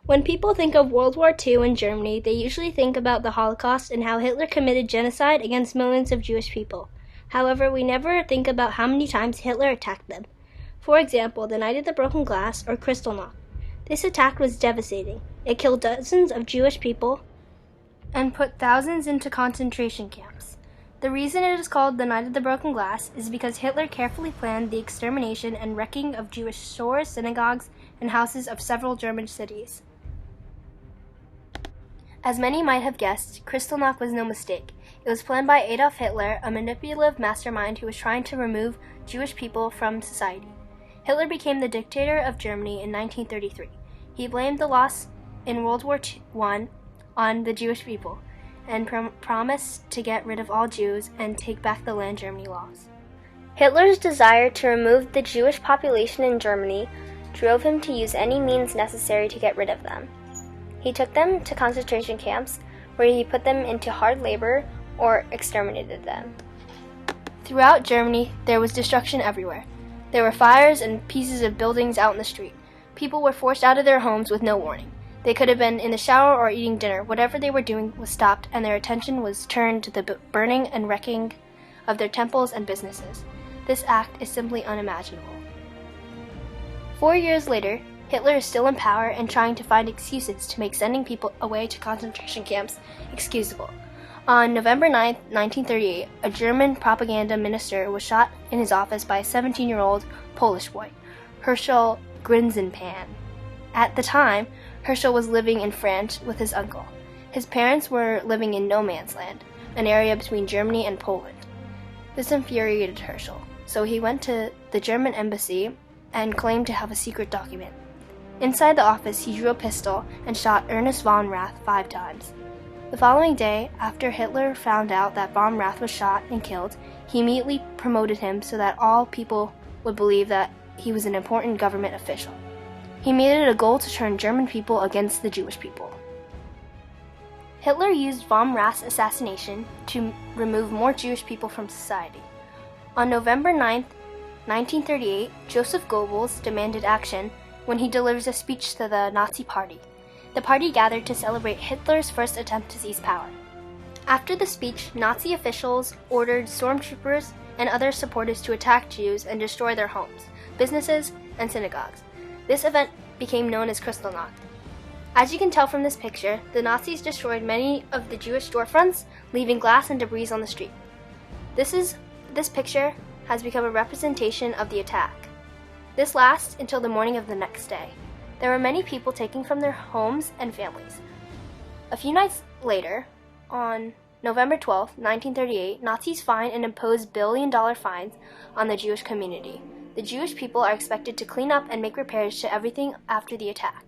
When people think of World War II in Germany, they usually think about the Holocaust and how Hitler committed genocide against millions of Jewish people. However, we never think about how many times Hitler attacked them. For example, the Night of the Broken Glass, or Kristallnacht. This attack was devastating. It killed dozens of Jewish people and put thousands into concentration camps. The reason it is called the Night of the Broken Glass is because Hitler carefully planned the extermination and wrecking of Jewish stores, synagogues, and houses of several German cities. As many might have guessed, Kristallnacht was no mistake. It was planned by Adolf Hitler, a manipulative mastermind who was trying to remove Jewish people from society. Hitler became the dictator of Germany in 1933. He blamed the loss in World War I on the Jewish people and promised to get rid of all Jews and take back the land Germany lost. Hitler's desire to remove the Jewish population in Germany drove him to use any means necessary to get rid of them. He took them to concentration camps, where he put them into hard labor or exterminated them. Throughout Germany, there was destruction everywhere. There were fires and pieces of buildings out in the street. People were forced out of their homes with no warning. They could have been in the shower or eating dinner. Whatever they were doing was stopped, and their attention was turned to the burning and wrecking of their temples and businesses. This act is simply unimaginable. 4 years later, Hitler is still in power and trying to find excuses to make sending people away to concentration camps excusable. On November 9, 1938, a German propaganda minister was shot in his office by a 17-year-old Polish boy, Herschel Grinzenpan. At the time, Herschel was living in France with his uncle. His parents were living in no man's land, an area between Germany and Poland. This infuriated Herschel, so he went to the German embassy and claimed to have a secret document. Inside the office, he drew a pistol and shot Ernest von Rath 5 times. The following day, after Hitler found out that von Rath was shot and killed, he immediately promoted him so that all people would believe that he was an important government official. He made it a goal to turn German people against the Jewish people. Hitler used von Rath's assassination to remove more Jewish people from society. On November 9, 1938, Joseph Goebbels demanded action when he delivers a speech to the Nazi Party. The party gathered to celebrate Hitler's first attempt to seize power. After the speech, Nazi officials ordered stormtroopers and other supporters to attack Jews and destroy their homes, businesses, and synagogues. This event became known as Kristallnacht. As you can tell from this picture, the Nazis destroyed many of the Jewish storefronts, leaving glass and debris on the street. This picture has become a representation of the attack. This lasts until the morning of the next day. There were many people taken from their homes and families. A few nights later, on November 12, 1938, Nazis fined and imposed billion-dollar fines on the Jewish community. The Jewish people are expected to clean up and make repairs to everything after the attack.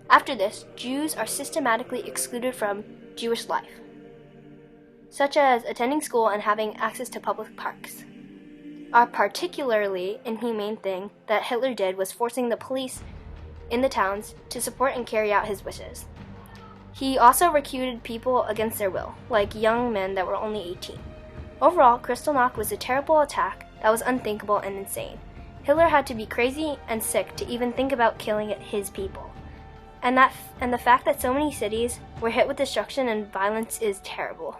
After this, Jews are systematically excluded from Jewish life, such as attending school and having access to public parks. A particularly inhumane thing that Hitler did was forcing the police in the towns to support and carry out his wishes. He also recruited people against their will, like young men that were only 18. Overall, Kristallnacht was a terrible attack that was unthinkable and insane. Hitler had to be crazy and sick to even think about killing his people. And the fact that so many cities were hit with destruction and violence is terrible.